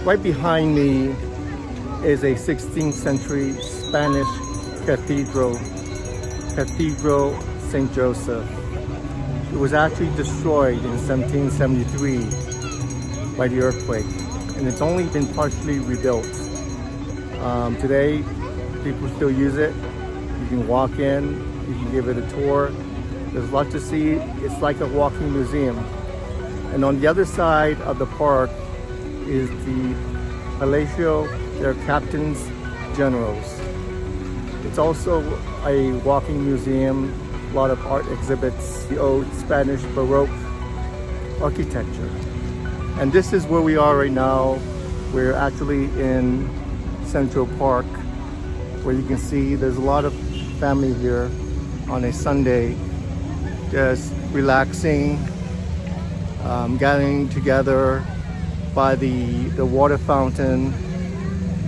Right behind me is a 16th century Spanish cathedral, Cathedral St. Joseph. It was actually destroyed in 1773 by the earthquake, and it's only been partially rebuilt. Today, people still use it. You can walk in, you can give it a tour. There's a lot to see. It's like a walking museum. And on the other side of the park is the Palacio, their captains generals. It's also a walking museum, a lot of art exhibits, the old Spanish Baroque architecture. And this is where we are right now. We're actually in Central Park, where you can see there's a lot of family here on a Sunday, just relaxing, gathering together by the water fountain.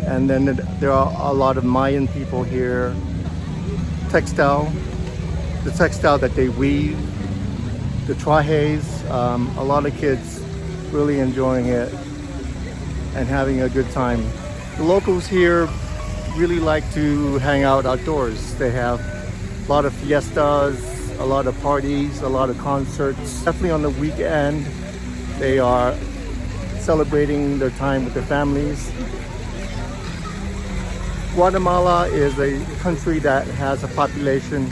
And then there are a lot of Mayan people here. The textile that they weave, the trajes, a lot of kids really enjoying it and having a good time. The locals here really like to hang out outdoors. They have a lot of fiestas, a lot of parties, a lot of concerts. Definitely on the weekend, they are celebrating their time with their families. Guatemala is a country that has a population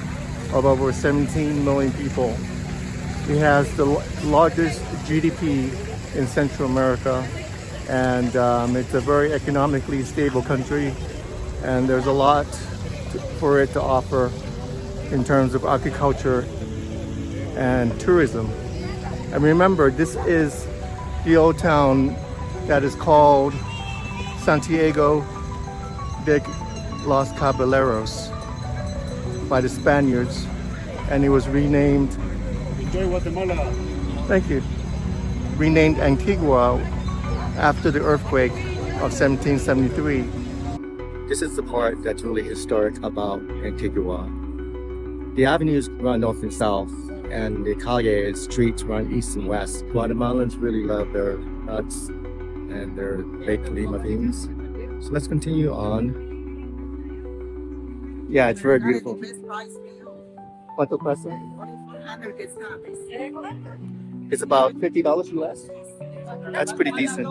of over 17 million people. It has the largest GDP in Central America, and it's a very economically stable country, and there's a lot for it to offer in terms of agriculture and tourism. And remember, this is the old town that is called Santiago de los Caballeros by the Spaniards, and it was renamed. Enjoy Guatemala. Thank you. Renamed Antigua after the earthquake of 1773. This is the part that's really historic about Antigua. The avenues run north and south, and the calle streets run east and west. Guatemalans really love their nuts and their baked lima beans. So let's continue on. Yeah, it's very beautiful. ¿Cuánto cuesta? It's about $50 US. That's pretty decent.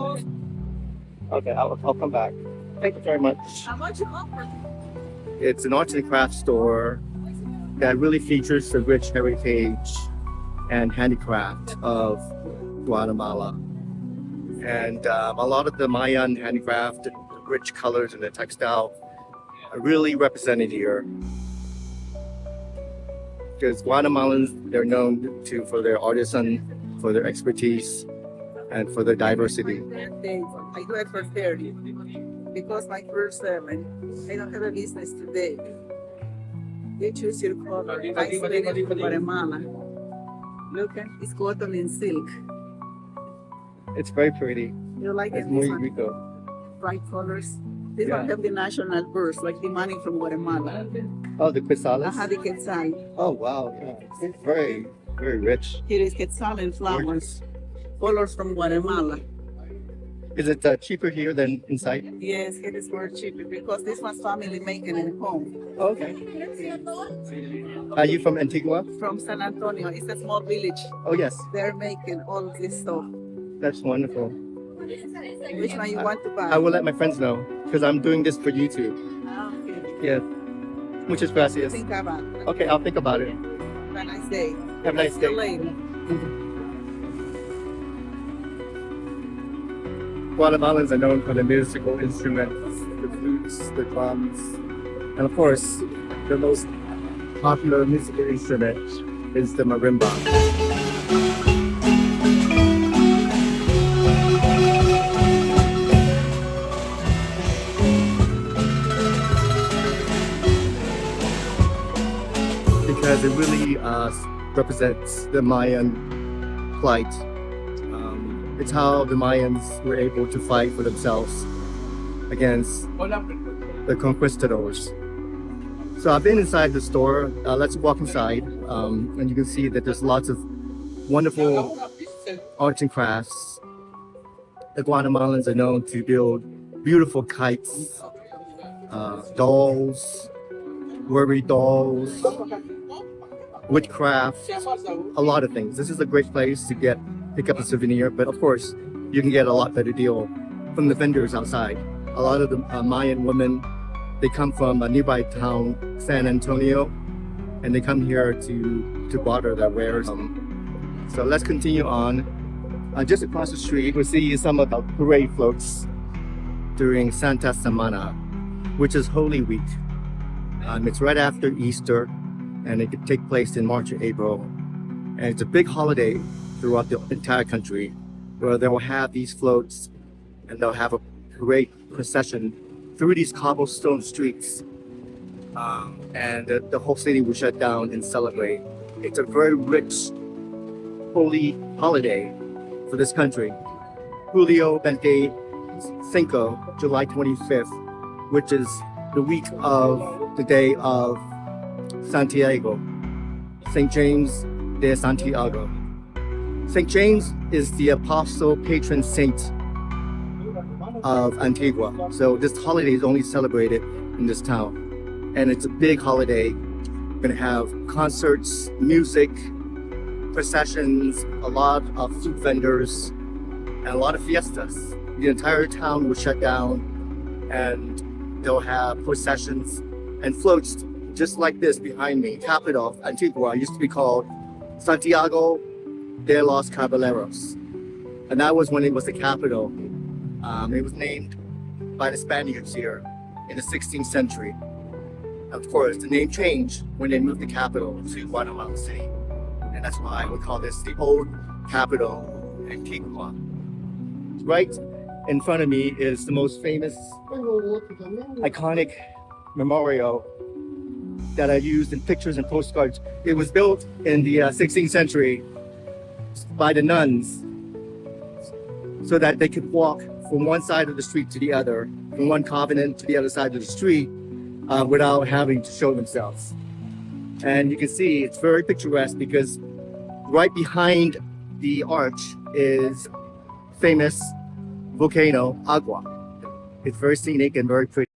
Okay, I'll come back. Thank you very much. How much you offer? It's an arts and crafts store that really features the rich heritage and handicraft of Guatemala. And a lot of the Mayan handicraft, the rich colors and the textile are really represented here. Because Guatemalans, they're known for their artisan, for their expertise, and for their diversity. I do it for 30 because my first sermon, I don't have a business today. You choose your color. I studied from Guatemala. Look, it's cotton and silk. It's very pretty. You like It's it? muy This one? rico. Bright colors. This Yeah. one have the national birds, like the money from Guatemala. Oh, the quetzales? The quetzal. Oh, wow. Yeah. It's very, very rich. Here is quetzal and flowers. Colors from Guatemala. Is it cheaper here than inside? Yes, it is more cheaper because this one's family making at home. Okay. Are you from Antigua? From San Antonio. It's a small village. Oh, yes. They're making all this stuff. That's wonderful. Which one you want to buy? I will let my friends know because I'm doing this for YouTube. Okay. Yeah. Muchas gracias. Think about it. Okay, I'll think about it. Have a nice day. Have a nice See you day. later. Guatemalans are known for the musical instruments, the flutes, the drums, and of course, the most popular musical instrument is the marimba. Because it really represents the Mayan plight. It's how the Mayans were able to fight for themselves against the conquistadors. So I've been inside the store. Let's walk inside, and you can see that there's lots of wonderful arts and crafts the Guatemalans are known to build beautiful kites, dolls, worry dolls, woodcraft, a lot of things. This is a great place to pick up a souvenir, but of course, you can get a lot better deal from the vendors outside. A lot of the Mayan women, they come from a nearby town, San Antonio, and they come here to barter their wares. So let's continue on. Just across the street, we'll see some of the parade floats during Santa Semana, which is Holy Week. It's right after Easter, and it could take place in March or April. And it's a big holiday throughout the entire country, where they will have these floats, and they'll have a parade procession through these cobblestone streets. And the whole city will shut down and celebrate. It's a very rich, holy holiday for this country. Julio 25, July 25th, which is the week of the day of Santiago, St. James de Santiago. St. James is the apostle patron saint of Antigua. So this holiday is only celebrated in this town. And it's a big holiday. We're gonna have concerts, music, processions, a lot of food vendors, and a lot of fiestas. The entire town will shut down, and they'll have processions and floats just like this behind me. Capital of Antigua used to be called Santiago de los Caballeros. And that was when it was the capital. It was named by the Spaniards here in the 16th century. Of course, the name changed when they moved the capital to Guatemala City. And that's why we call this the old capital, Antigua. Right in front of me is the most famous, iconic memorial that I used in pictures and postcards. It was built in the 16th century by the nuns so that they could walk from one side of the street to the other, from one convent to the other side of the street, without having to show themselves. And you can see it's very picturesque because right behind the arch is famous volcano Agua. It's very scenic and very pretty.